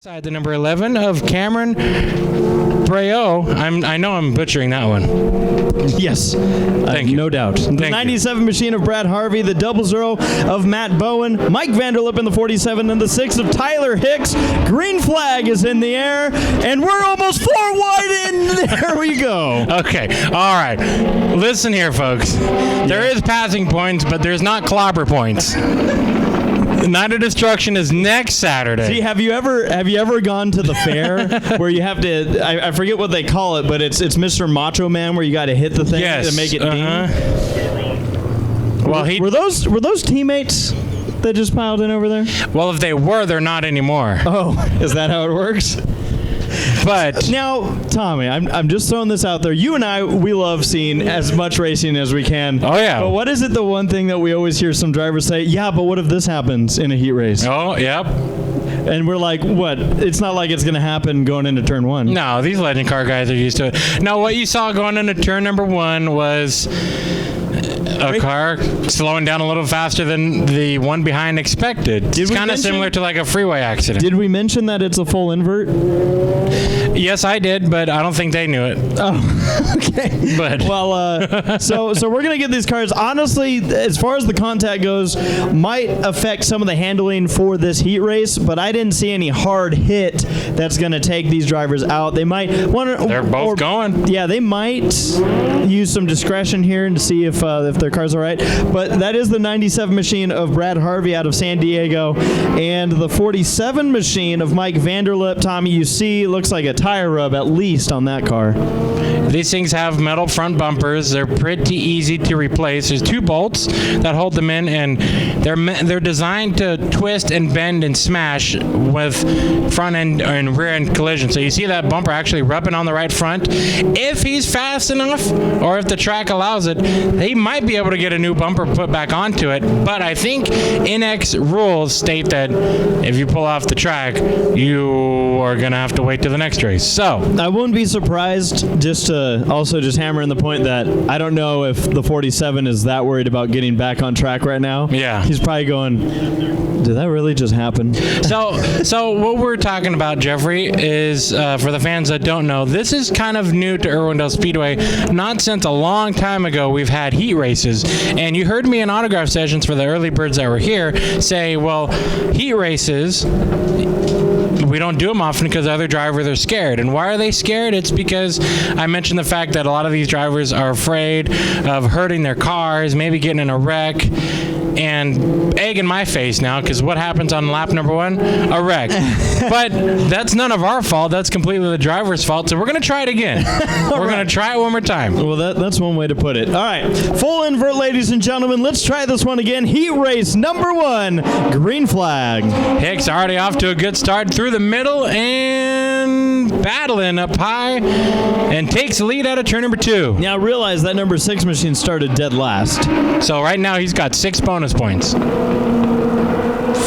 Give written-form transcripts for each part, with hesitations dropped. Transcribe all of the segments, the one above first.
Side the number 11 of Cameron Brayo. I know I'm butchering that one. Yes. Thank you. No doubt. The 97 machine of Brad Harvey, the 00 of Matt Bowen, Mike Vanderlip in the 47, and the 6 of Tyler Hicks. Green flag is in the air, and we're almost 4 wide in. There we go. Okay. All right. Listen here, folks. There is passing points, but there's not clobber points. Night of Destruction is next Saturday. See, have you ever gone to the fair where you have to? I forget what they call it, but it's Mr. Macho Man where you got to hit the thing to make it ding. Well, were those teammates that just piled in over there? Well, if they were, they're not anymore. Oh, is that how it works? But now, Tommy, I'm just throwing this out there. You and I, we love seeing as much racing as we can. Oh, yeah. But what is it the one thing that we always hear some drivers say, yeah, but what if this happens in a heat race? Oh, yep. And we're like, what? It's not like it's going to happen going into turn one. No, these legend car guys are used to it. No, what you saw going into turn number 1 was a car slowing down a little faster than the one behind expected. It's kind of similar to like a freeway accident. Did we mention that it's a full invert? Yes, I did, but I don't think they knew it. Oh, okay. But well, so we're gonna get these cars. Honestly, as far as the contact goes, might affect some of the handling for this heat race, but I didn't see any hard hit that's gonna take these drivers out. They might want to. They're both going. Yeah, they might use some discretion here and see if their car's all right. But that is the 97 machine of Brad Harvey out of San Diego, and the 47 machine of Mike Vanderlip. Tommy, you see, looks like a tire rub at least on that car. These things have metal front bumpers. They're pretty easy to replace. There's 2 bolts that hold them in, and they're designed to twist and bend and smash with front end and rear end collision. So you see that bumper actually rubbing on the right front. If he's fast enough, or if the track allows it, they might be able to get a new bumper put back onto it. But I think INEX rules state that if you pull off the track, you are going to have to wait to the next race. So I wouldn't be surprised, just to also just hammer in the point that I don't know if the 47 is that worried about getting back on track right now. Yeah. He's probably going, did that really just happen? So what we're talking about, Jeffrey, is for the fans that don't know, this is kind of new to Irwindale Speedway. Not since a long time ago we've had heat races. And you heard me in autograph sessions for the early birds that were here say, well, heat races, we don't do them often because other drivers are scared. And why are they scared? It's because I mentioned the fact that a lot of these drivers are afraid of hurting their cars, maybe getting in a wreck. And egg in my face now, because what happens on lap number 1? A wreck. But that's none of our fault. That's completely the driver's fault. So we're going to try it again. We're going to try it one more time. Well, that's one way to put it. All right. Full invert, ladies and gentlemen. Let's try this one again. Heat race number 1. Green flag. Hicks already off to a good start through the middle and battling up high and takes the lead out of turn number 2. Now realize that number 6 machine started dead last. So right now he's got 6 bonus points. 5,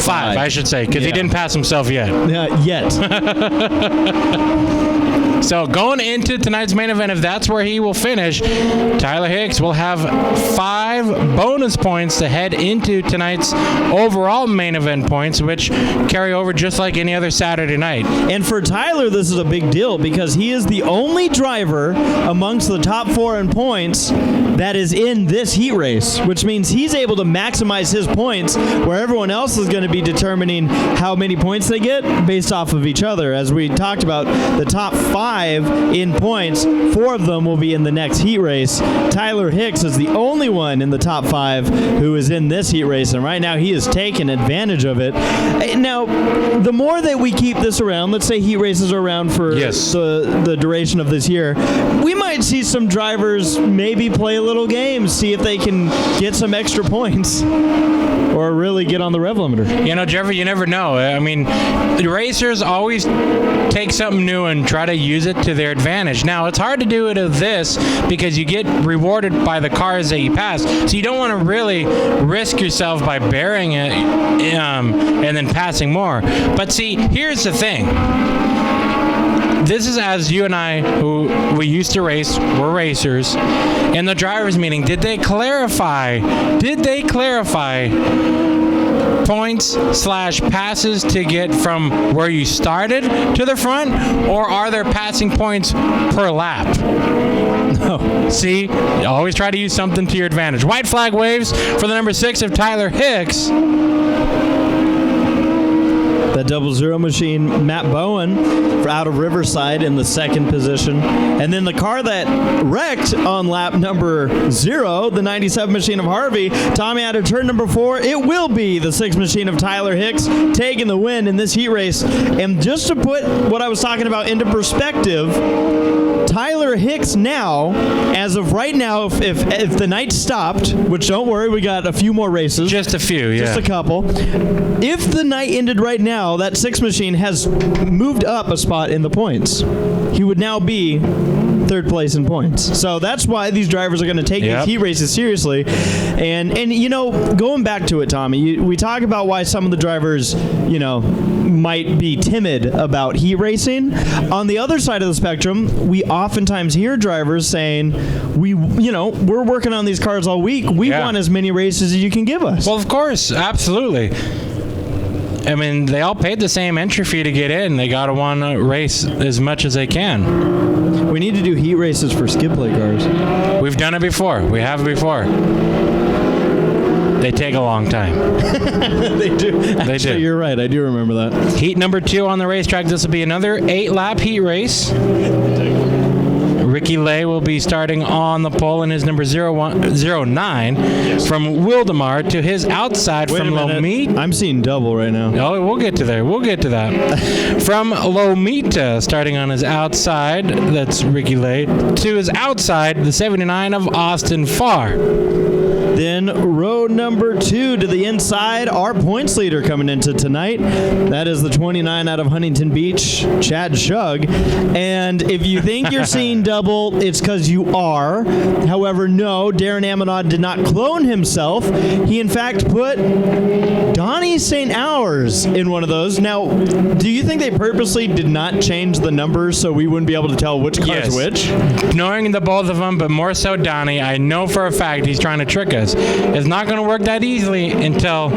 I should say, because he didn't pass himself yet. Yet. So going into tonight's main event, if that's where he will finish, Tyler Hicks will have 5 bonus points to head into tonight's overall main event points, which carry over just like any other Saturday night. And for Tyler, this is a big deal because he is the only driver amongst the top 4 in points that is in this heat race, which means he's able to maximize his points where everyone else is going to be determining how many points they get based off of each other. As we talked about, the top 5 in points, 4 of them will be in the next heat race. Tyler Hicks is the only one in the top 5 who is in this heat race, and right now he is taking advantage of it. Now, the more that we keep this around, let's say heat races are around for the duration of this year, we might see some drivers maybe play a little game, see if they can get some extra points or really get on the rev limiter. You know, Jeffrey, you never know. I mean, the racers always take something new and try to use it to their advantage. Now, it's hard to do it of this because you get rewarded by the cars that you pass, so you don't want to really risk yourself by burying it and then passing more. But see, here's the thing. This is as you and I, who we used to race, we're racers, in the driver's meeting, did they clarify points / passes to get from where you started to the front, or are there passing points per lap? No. See, you always try to use something to your advantage. White flag waves for the number 6 of Tyler Hicks. That 00 machine, Matt Bowen, out of Riverside in the 2nd position. And then the car that wrecked on lap number 0, the 97 machine of Harvey, Tommy out of turn number 4. It will be the 6 machine of Tyler Hicks taking the win in this heat race. And just to put what I was talking about into perspective, Tyler Hicks now, as of right now, if the night stopped, which don't worry, we got a few more races. Just a few, yeah. Just a couple. If the night ended right now, that 6 machine has moved up a spot in the points. He would now be 3rd place in points. So that's why these drivers are going to take these heat races seriously. And you know, going back to it, Tommy, we talk about why some of the drivers, you know, might be timid about heat racing. On the other side of the spectrum, we oftentimes hear drivers saying, we're working on these cars all week. We want as many races as you can give us. Well, of course, absolutely. I mean, they all paid the same entry fee to get in. They got to want to race as much as they can. We need to do heat races for skid plate cars. We've done it before. We have before. They take a long time. They do. They do. You're right. I do remember that. Heat number 2 on the racetrack. This will be another 8-lap heat race. Ricky Lay will be starting on the pole in his number 09 from Wildemar to his outside from Lomita. I'm seeing double right now. Oh, we'll get to there. We'll get to that. From Lomita, starting on his outside, that's Ricky Lay, to his outside, the 79 of Austin Farr. Then row number 2 to the inside, our points leader coming into tonight. That is the 29 out of Huntington Beach, Chad Shug. And if you think you're seeing double, it's because you are. However, no, Darren Amadon did not clone himself. He, in fact, put Donnie St. Hours in one of those. Now, do you think they purposely did not change the numbers so we wouldn't be able to tell which car's which? Knowing the both of them, but more so Donnie, I know for a fact he's trying to trick us. It's not going to work that easily until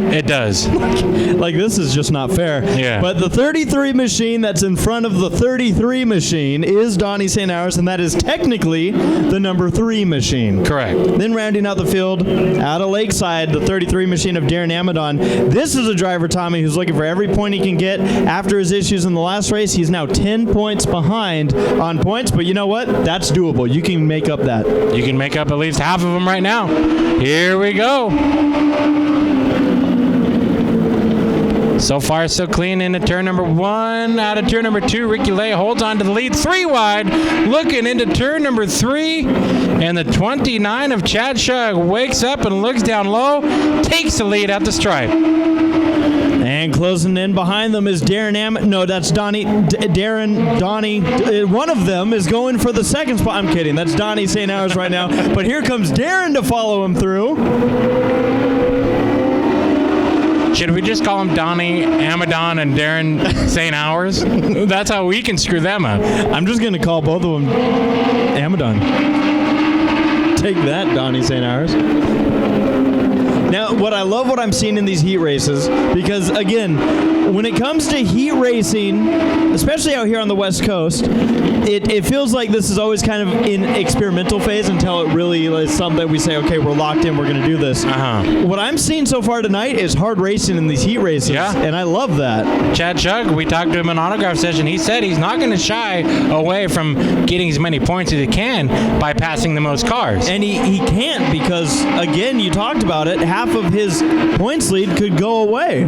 it does. Like, this is just not fair. Yeah. But the 33 machine that's in front of the 33 machine is Donnie St. Hours, and that is technically the number 3 machine. Correct. Then rounding out the field, out of Lakeside, the 33 machine of Darren Amadon. This is a driver, Tommy, who's looking for every point he can get. After his issues in the last race, he's now 10 points behind on points, but you know what? That's doable. You can make up that. You can make up at least half of them right now. Here we go. So far, so clean into turn number 1. Out of turn number 2, Ricky Lay holds on to the lead 3 wide. Looking into turn number 3. And the 29 of Chad Shug wakes up and looks down low. Takes the lead at the stripe. And closing in behind them is Darren No, that's Donnie. Donnie. One of them is going for the 2nd spot. I'm kidding. That's Donnie St. Hours right now. But here comes Darren to follow him through. Should we just call him Donnie Amadon and Darren St. Hours? That's how we can screw them up. I'm just going to call both of them Amadon. Take that, Donnie St. Hours. Now, what I'm seeing in these heat races, because, again, when it comes to heat racing, especially out here on the West Coast, it feels like this is always kind of in experimental phase until it really is something we say, okay, we're locked in, we're going to do this. What I'm seeing so far tonight is hard racing in these heat races, and I love that. Chad Shug, we talked to him in an autograph session. He said he's not going to shy away from getting as many points as he can by passing the most cars. And he can't because, again, you talked about it, half of his points lead could go away.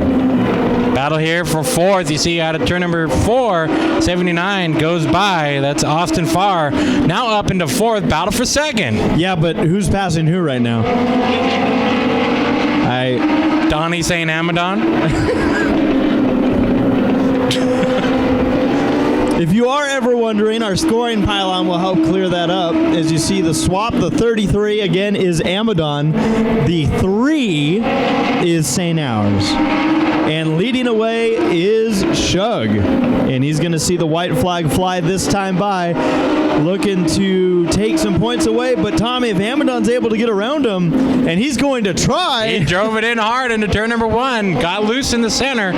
Battle here for 4th. You see out of turn number 4, 79 goes by. That's Austin Farr. Now up into 4th. Battle for 2nd. Yeah, but who's passing who right now? Donnie St. Amadon. If you are ever wondering, our scoring pylon will help clear that up. As you see, the swap, the 33, again, is Amadon. The 3 is St. Hours. And leading away is Shug. And he's going to see the white flag fly this time by, looking to take some points away. But Tommy, if Amadon's able to get around him, and he's going to try. He drove it in hard into turn number 1, got loose in the center.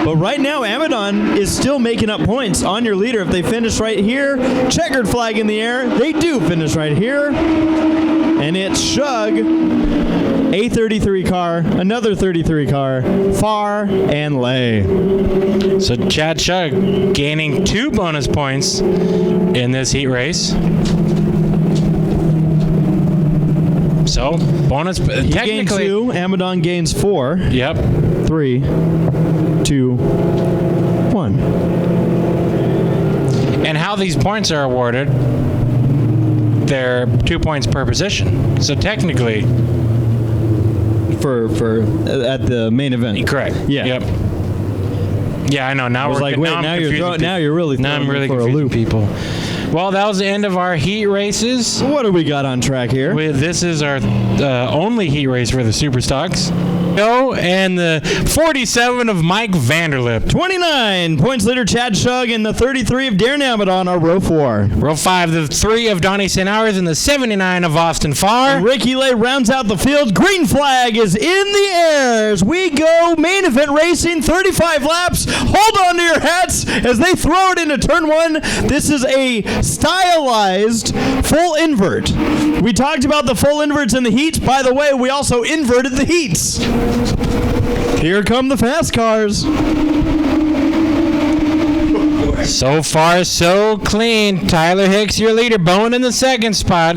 But right now, Amadon is still making up points on your leader. If they finish right here, checkered flag in the air. They do finish right here. And it's Shug, a 33 car, another 33 car, Far, and Lay. So Chad Shug gaining 2 bonus points in this heat race. So bonus, He gained technically. 2, Amadon gains 4. Yep. 3, 2, 1. And how these points are awarded, they're 2 points per position. So technically, For at the main event. correct. Yeah. Yep. Yeah, I know. Now I was we're like, now wait, I'm now confusing you're really now I'm throwing me really for a confusing loop. people. Well, that was the end of our heat races. What do we got on track here? This is our only heat race for the Super Stocks. And the 47 of Mike Vanderlip. 29 points leader Chad Shug and the 33 of Darren Amadon are row 4. Row 5, the 3 of Donnie St. Hours and the 79 of Austin Farr. Ricky Lay rounds out the field. Green flag is in the air as we go main event racing, 35 laps. Hold on to your hats as they throw it into turn 1. This is a stylized full invert. We talked about the full inverts in the heats. By the way, we also inverted the heats. Here come the fast cars. So far, so clean. Tyler Hicks, your leader. Bowen in the second spot.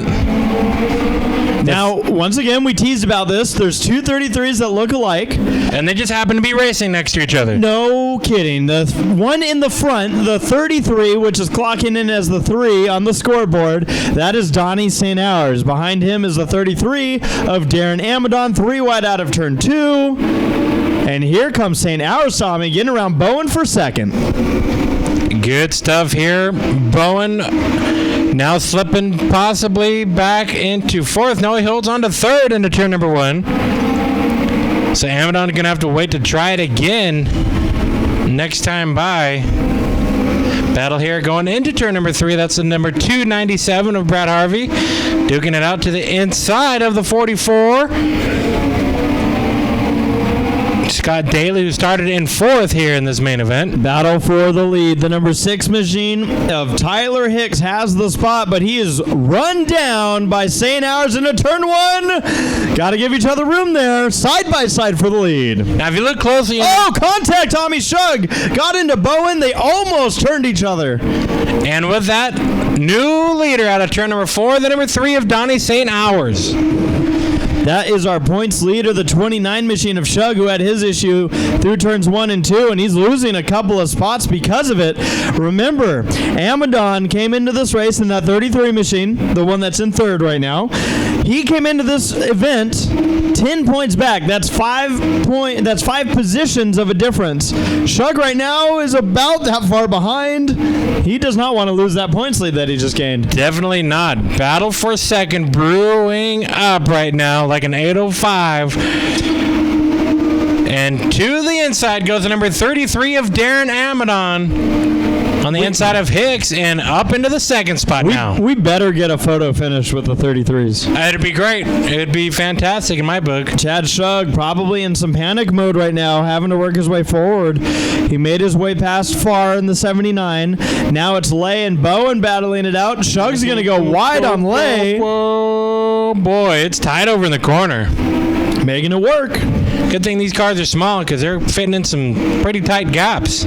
Now, once again, we teased about this. There's two 33s that look alike. And they just happen to be racing next to each other. No kidding. The one in the front, the 33, which is clocking in as the 3 on the scoreboard, that is Donnie St. Hours. Behind him is the 33 of Darren Amadon, 3 wide out of turn 2. And here comes St. Hours, Tommy, getting around Bowen for second. Good stuff here. Bowen now slipping possibly back into fourth. No, he holds on to third into turn number 1. So Amadon going to have to wait to try it again next time by. Battle here going into turn number 3. That's the number 297 of Brad Harvey. Duking it out to the inside of the 44. Scott Daly, who started in fourth here in this main event. Battle for the lead. The number 6 machine of Tyler Hicks has the spot, but he is run down by St. Hours into turn 1. Got to give each other room there. Side by side for the lead. Now, if you look closely... Oh, contact, Tommy Shug. Got into Bowen. They almost turned each other. And with that, new leader out of turn number 4, the number 3 of Donnie St. Hours. That is our points leader, the 29 machine of Shug, who had his issue through turns 1 and 2, and he's losing a couple of spots because of it. Remember, Amadon came into this race in that 33 machine, the one that's in third right now. He came into this event 10 points back. That's 5 positions of a difference. Shug right now is about that far behind. He does not want to lose that points lead that he just gained. Definitely not. Battle for second brewing up right now like an 805. And to the inside goes the number 33 of Darren Amadon on the inside of Hicks and up into the second spot now. We better get a photo finish with the 33s. It'd be great. It'd be fantastic in my book. Chad Shug probably in some panic mode right now, having to work his way forward. He made his way past Far in the 79. Now it's Lay and Bowen battling it out. Shug's going to go wide on Lay. Oh, boy. It's tight over in the corner. Making it work. Good thing these cars are small because they're fitting in some pretty tight gaps.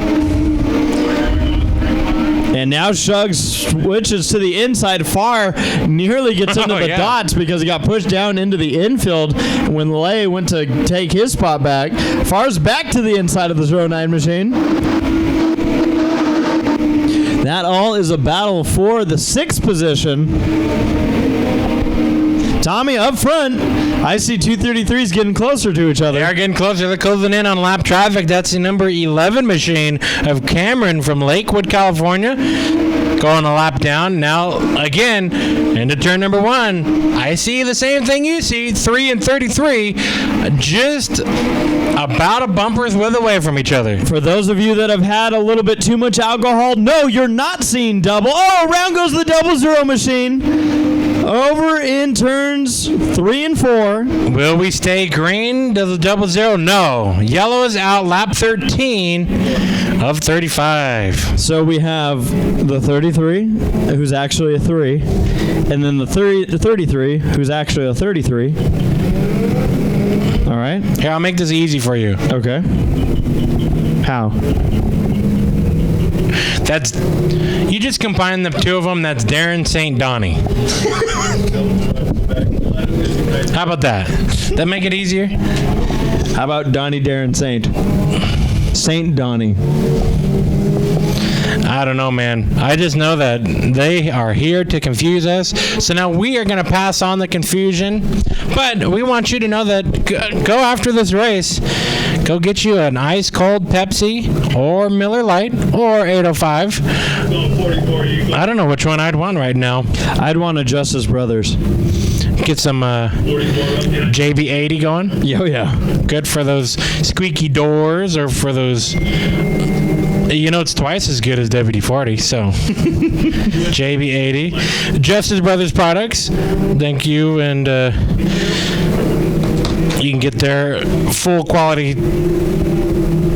And now Shug switches to the inside. Far nearly gets into the dots because he got pushed down into the infield when Lay went to take his spot back. Far's back to the inside of the 09 machine. That all is a battle for the 6th position. Tommy, up front, I see 233s getting closer to each other. They are getting closer. They're closing in on lap traffic. That's the number 11 machine of Cameron from Lakewood, California. going a lap down. Now, again, into turn number 1. I see the same thing you see, 3 and 33, just about a bumper's width away from each other. For those of you that have had a little bit too much alcohol, no, you're not seeing double. Oh, around goes the 00 machine. Over in turns 3 and 4. Will we stay green to the 00? No. Yellow is out, lap 13 of 35. So we have the 33, who's actually a 3, and then the 33, who's actually a 33. All right. Here, I'll make this easy for you. Okay. How? That's, you just combine the two of them, that's Darren St. Donnie. How about that? That make it easier? How about Donnie Darren Saint? Saint Donnie. I don't know, man. I just know that they are here to confuse us. So now we are going to pass on the confusion. But we want you to know that go after this race. Go get you an ice cold Pepsi or Miller Lite or 805. I don't know which one I'd want right now. I'd want a Justice Brothers. Get some JB80 going. Oh, yeah. Good for those squeaky doors or for those... You know, it's twice as good as WD-40, so JB80. Justice Brothers products, thank you, and you can get their full quality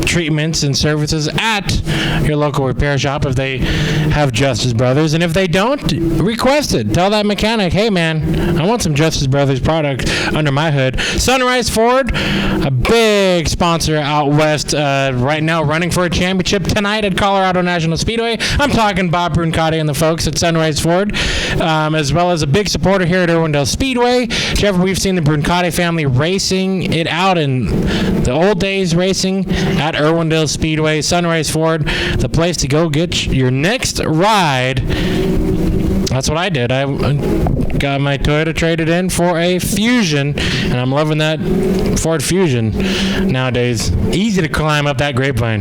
treatments and services at your local repair shop if they have Justice Brothers. And if they don't, request it. Tell that mechanic, hey man, I want some Justice Brothers product under my hood. Sunrise Ford, a big sponsor out west, right now running for a championship tonight at Colorado National Speedway. I'm talking Bob Bruncati and the folks at Sunrise Ford, as well as a big supporter here at Irwindale Speedway. Jeff, we've seen the Bruncati family racing it out in the old days racing at Irwindale Speedway. Sunrise Ford, the place to go get your next ride. That's what I did. I got my Toyota traded in for a Fusion, and I'm loving that Ford Fusion nowadays. Easy to climb up that grapevine.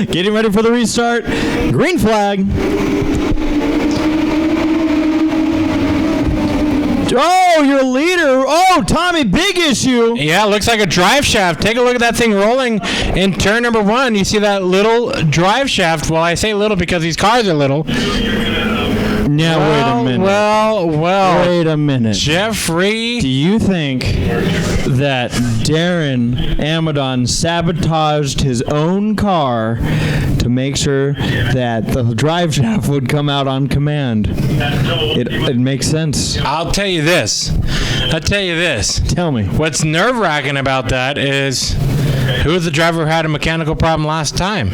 Getting ready for the restart. Green flag. Oh, your leader. Oh, Tommy, big issue. Yeah, looks like a drive shaft. Take a look at that thing rolling in turn number 1. You see that little drive shaft. Well, I say little because these cars are little. Yeah, wait a minute. Well. Wait a minute. Jeffrey. Do you think that Darren Amadon sabotaged his own car to make sure that the drive shaft would come out on command? It makes sense. I'll tell you this. Tell me. What's nerve-wracking about that is who was the driver who had a mechanical problem last time?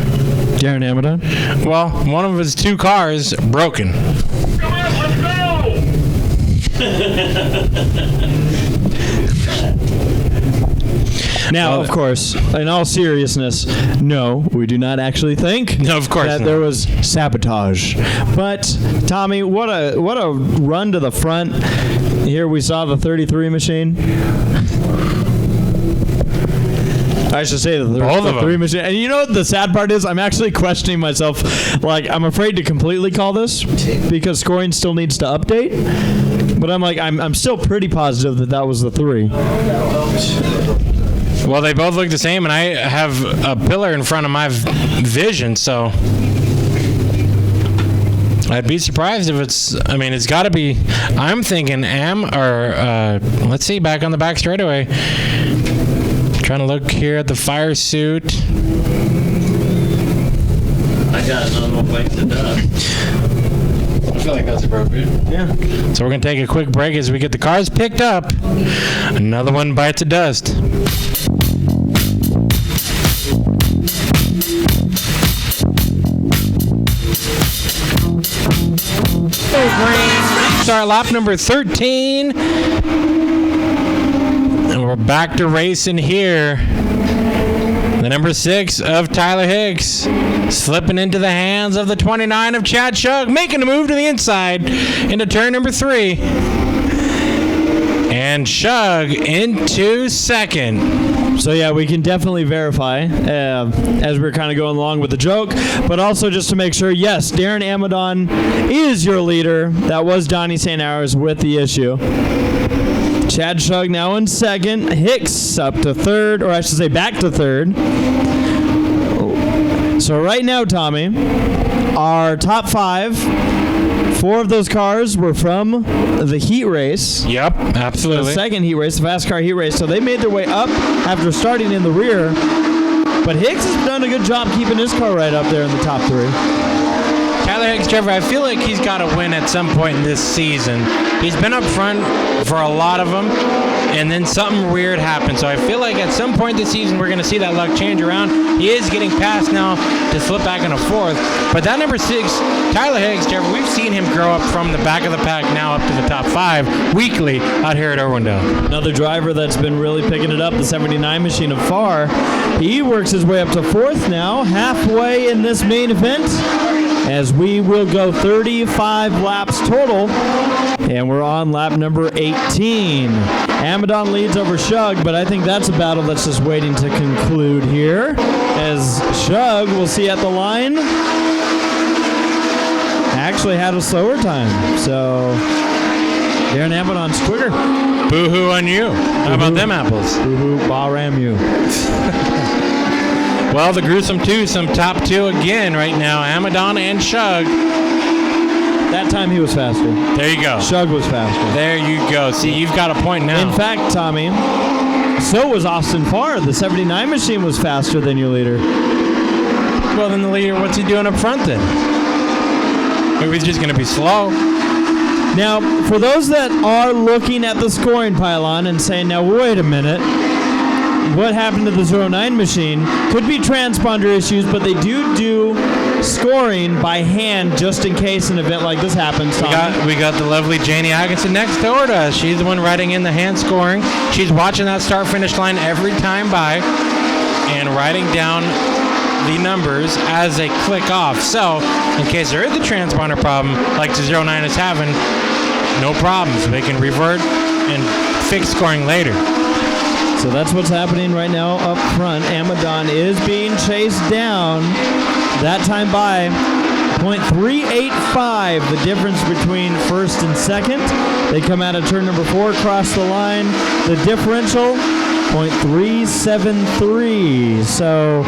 Darren Amadon? Well, one of his 2 cars broken. Come on, let's go! Now, of course, in all seriousness, no, we do not actually think No, of course that not. there was sabotage. But Tommy, what a run to the front. Here we saw the 33 machine. I should say the 33 machine. And you know what the sad part is? I'm actually questioning myself. Like, I'm afraid to completely call this because scoring still needs to update. But I'm like, I'm still pretty positive that was the 3. Well, they both look the same, and I have a pillar in front of my vision, so I'd be surprised if it's, I mean, it's got to be, I'm thinking let's see, back on the back straightaway. Trying to look here at the fire suit. I got another one bites the dust. I feel like that's appropriate. Yeah. So we're going to take a quick break as we get the cars picked up. Another one bites the dust. Start lap number 13. And we're back to racing here. The number 6 of Tyler Hicks slipping into the hands of the 29 of Chad Shug, making a move to the inside into turn number 3. And Shug into second. So yeah, we can definitely verify as we're kind of going along with the joke, but also just to make sure, yes, Darren Amadon is your leader. That was Donnie St. Hours with the issue. Chad Shug now in second. Hicks up to third, or I should say back to third. So right now, Tommy, our top 5, 4 of those cars were from the heat race. Yep, absolutely. The second heat race, the fast car heat race. So they made their way up after starting in the rear. But Hicks has done a good job keeping his car right up there in the top 3. Tyler Hicks, Trevor, I feel like he's got to win at some point in this season. He's been up front for a lot of them, and then something weird happened. So I feel like at some point this season we're going to see that luck change around. He is getting past now to slip back in a 4th. But that number 6, Tyler Hicks, Trevor, we've seen him grow up from the back of the pack now up to the top 5 weekly out here at Irwindale. Another driver that's been really picking it up, the 79 machine of Farr. He works his way up to 4th now, halfway in this main event, as we will go 35 laps total, and we're on lap number 18. Amadon leads over Shug, but I think that's a battle that's just waiting to conclude here, as Shug, we'll see at the line, actually had a slower time. So Darren Amadon's quicker. Boo-hoo on you. How about them apples? Boo-hoo, Bahram you. Well, the gruesome two, some top 2 again right now, Amadon and Shug. That time he was faster. There you go. Shug was faster. There you go. See, you've got a point now. In fact, Tommy, so was Austin Farr. The 79 machine was faster than your leader. Well, then the leader, what's he doing up front then? Maybe he's just going to be slow. Now, for those that are looking at the scoring pylon and saying, now wait a minute, what happened to the 09 machine? Could be transponder issues, but they do scoring by hand just in case an event like this happens. We got the lovely Janie Atkinson next door to us. She's the one writing in the hand scoring. She's watching that start-finish line every time by and writing down the numbers as they click off. So, in case there is a transponder problem like the 09 is having, no problems. They can revert and fix scoring later. So that's what's happening right now up front. Amadon is being chased down. That time by .385, the difference between first and second. They come out of turn number 4, cross the line. The differential, .373. So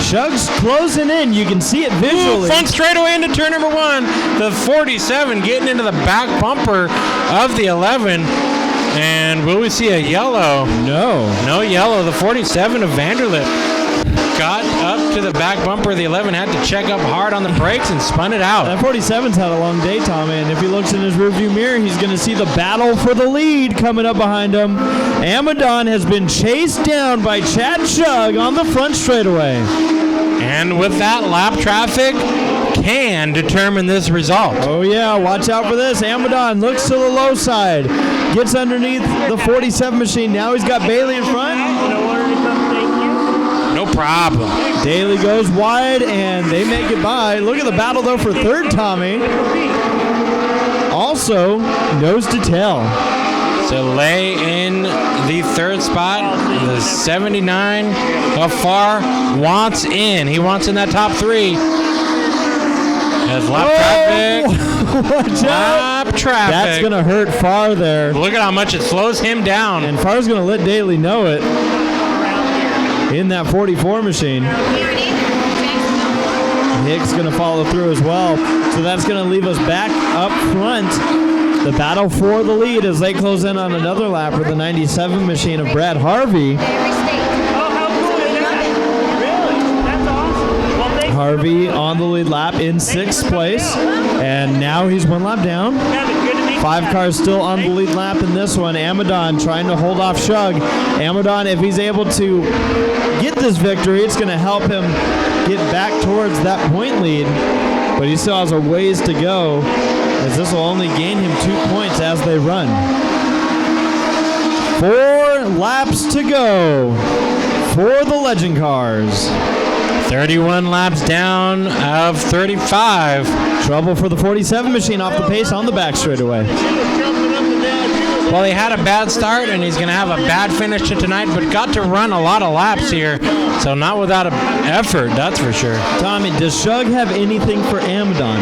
Shug's closing in. You can see it visually. Ooh, front straightaway into turn number 1. The 47 getting into the back bumper of the 11. And will we see a yellow? No yellow. The 47 of Vanderlip got up to the back bumper of the 11, had to check up hard on the brakes and spun it out. That 47's had a long day, Tommy, and if he looks in his rearview mirror, he's going to see the battle for the lead coming up behind him. Amadon has been chased down by Chad Shug on the front straightaway. And with that, lap traffic can determine this result. Oh yeah, watch out for this. Amadon looks to the low side, gets underneath the 47 machine. Now he's got Bailey in front. No problem. Daly goes wide, and they make it by. Look at the battle, though, for third, Tommy. Also, nose to tail. So lay in the third spot. The 79 of Farr wants in. He wants in that top 3. As lap traffic. Watch out. Lap traffic. That's going to hurt Farr there. Look at how much it slows him down. And Farr's going to let Daly know it. In that 44 machine. Hicks going to follow through as well. So that's going to leave us back up front. The battle for the lead as they close in on another lap for the 97 machine of Brad Harvey. Harvey on the lead lap in 6th place. And now he's 1 lap down. 5 cars still on the lead lap in this one. Amadon trying to hold off Shug. Amadon, if he's able to get this victory, it's going to help him get back towards that point lead. But he still has a ways to go, as this will only gain him 2 points as they run. 4 laps to go for the Legend Cars. 31 laps down of 35. Trouble for the 47 machine off the pace on the back straightaway. Well, he had a bad start, and he's going to have a bad finish to tonight, but got to run a lot of laps here, so not without an effort, that's for sure. Tommy, does Shug have anything for Amadon?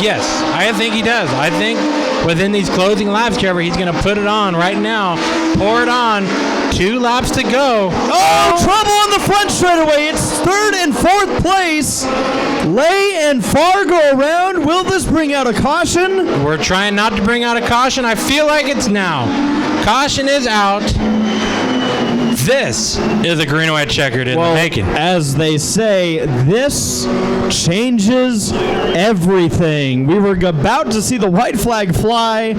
Yes, I think he does. I think within these closing laps, Trevor, he's going to put it on right now. Pour it on. 2 laps to go. Oh, trouble on the front straightaway. It's 3rd and 4th place. Lay and Far go around. Will this bring out a caution? We're trying not to bring out a caution. I feel like it's now. Caution is out. This is a green and white checkered in the making. As they say, this changes everything. We were about to see the white flag fly,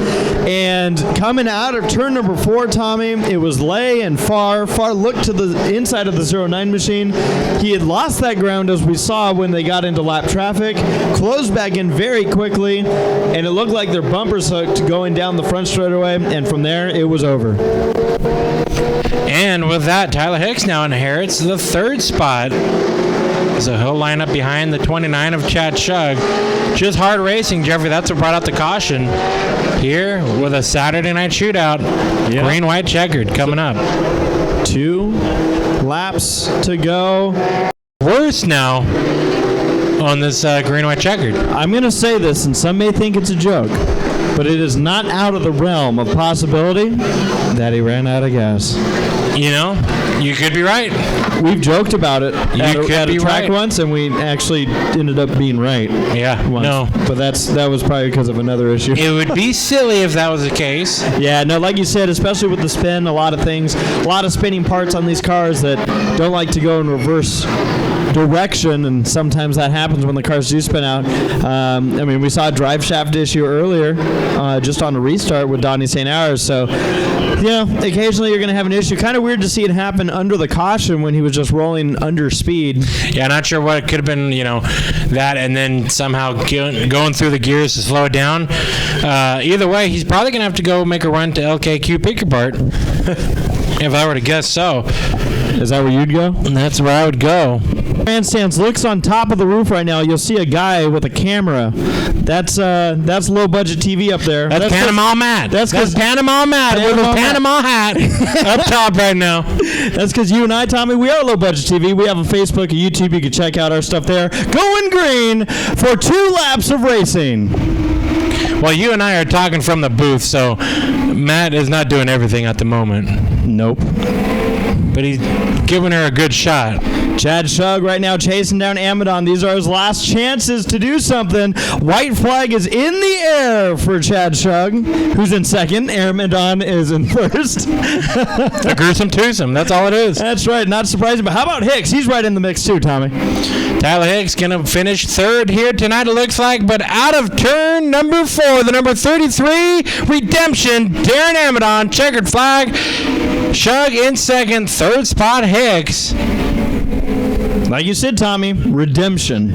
and coming out of turn number 4, Tommy, it was Lay and Far. Far looked to the inside of the 09 machine. He had lost that ground, as we saw when they got into lap traffic, closed back in very quickly, and it looked like their bumpers hooked going down the front straightaway, and from there, it was over. And with that, Tyler Hicks now inherits the 3rd spot. So he'll line up behind the 29 of Chad Shug. Just hard racing, Jeffrey. That's what brought out the caution here with a Saturday night shootout. Yep. Green-white checkered coming up. 2 laps to go. Worse now on this green-white checkered. I'm going to say this, and some may think it's a joke, but it is not out of the realm of possibility that he ran out of gas. You know, you could be right. We've joked about it at a track once, and we actually ended up being right. Yeah, once. no. But that was probably because of another issue. It would be silly if that was the case. Yeah, no, like you said, especially with the spin, a lot of things, a lot of spinning parts on these cars that don't like to go in reverse direction, and sometimes that happens when the cars do spin out. I mean, we saw a drive shaft issue earlier just on a restart with Donnie St. Hours, so occasionally you're going to have an issue. Kind of weird to see it happen under the caution when he was just rolling under speed. Yeah, not sure what it could have been, that, and then somehow going through the gears to slow it down. Either way, he's probably going to have to go make a run to LKQ pick apart. If I were to guess so. Is that where you'd go? That's where I would go. Grandstands looks on top of the roof right now. You'll see a guy with a camera. That's low budget TV up there. That's Panama Matt. That's Panama Matt with his Panama hat up top right now. That's because you and I, Tommy, we are low budget TV. We have a Facebook, a YouTube. You can check out our stuff there. Going green for 2 laps of racing. Well, you and I are talking from the booth, so Matt is not doing everything at the moment. Nope. But he's giving her a good shot. Chad Shug right now chasing down Amadon. These are his last chances to do something. White flag is in the air for Chad Shug, who's in second. Amadon is in first. A gruesome twosome. That's all it is. That's right. Not surprising. But how about Hicks? He's right in the mix too, Tommy. Tyler Hicks going to finish 3rd here tonight, it looks like. But out of turn number 4, the number 33, Redemption, Darren Amadon, checkered flag. Shug in 2nd, 3rd spot, Hicks. Like you said, Tommy, Redemption.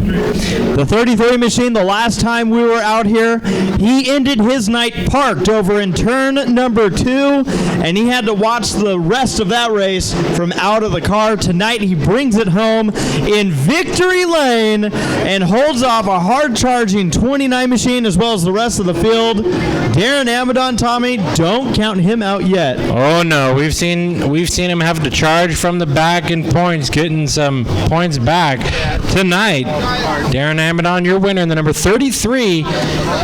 The 33 machine, the last time we were out here, he ended his night parked over in turn number 2, and he had to watch the rest of that race from out of the car. Tonight, he brings it home in victory lane and holds off a hard-charging 29 machine as well as the rest of the field. Darren Amadon, Tommy, don't count him out yet. Oh, no. We've seen him have to charge from the back in points, getting some points back tonight. Darren Amadon, your winner in the number 33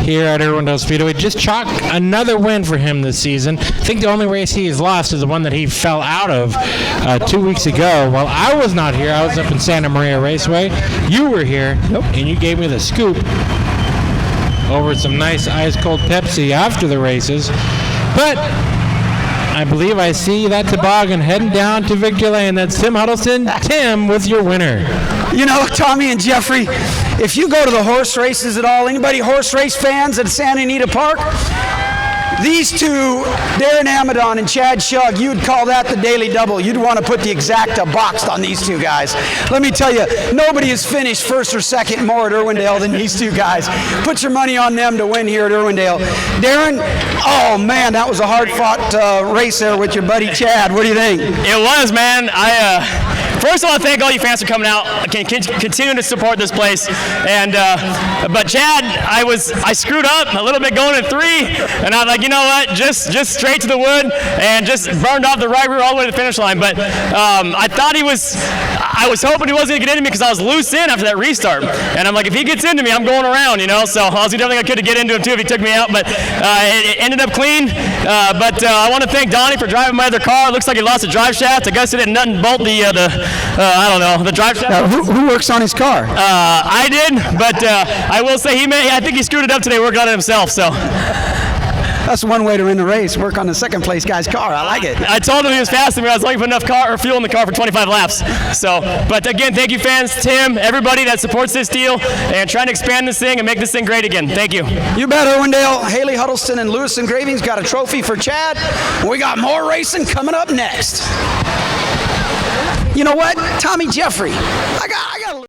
here at Irwindale Speedway. Just chalk another win for him this season. I think the only race he has lost is the one that he fell out of 2 weeks ago. Well, I was not here. I was up in Santa Maria Raceway. You were here, and you gave me the scoop over some nice ice-cold Pepsi after the races. But I believe I see that toboggan heading down to Victory Lane. That's Tim Huddleston. Tim with your winner. You know, Tommy and Jeffrey, if you go to the horse races at all, anybody horse race fans at Santa Anita Park, these two, Darren Amadon and Chad Shug, you'd call that the daily double. You'd want to put the exacta boxed on these two guys. Let me tell you, nobody has finished 1st or 2nd more at Irwindale than these two guys. Put your money on them to win here at Irwindale. Darren, oh man, that was a hard-fought race there with your buddy Chad. What do you think? It was, man. first I want to thank all you fans for coming out. Continuing to support this place. And but Chad, I screwed up a little bit going in 3, and I was like, you know what, just straight to the wood and just burned off the right rear all the way to the finish line. But I was hoping he wasn't going to get into me because I was loose in after that restart. And I'm like, if he gets into me, I'm going around, so I was doing everything I could to get into him too if he took me out. But it ended up clean. But I want to thank Donnie for driving my other car. It looks like he lost a drive shaft. I guess he didn't nut and bolt the drive shaft. Who works on his car? I did, but I will say I think he screwed it up today working on it himself. So. That's one way to win the race. Work on the second place guy's car. I like it. I told him he was faster than me. I was looking for enough fuel in the car for 25 laps. So, but again, thank you fans, Tim, everybody that supports this deal and trying to expand this thing and make this thing great again. Thank you. You bet, Irwindale. Haley Huddleston and Lewis Engraving's got a trophy for Chad. We got more racing coming up next. You know what? Tommy Jeffrey. I got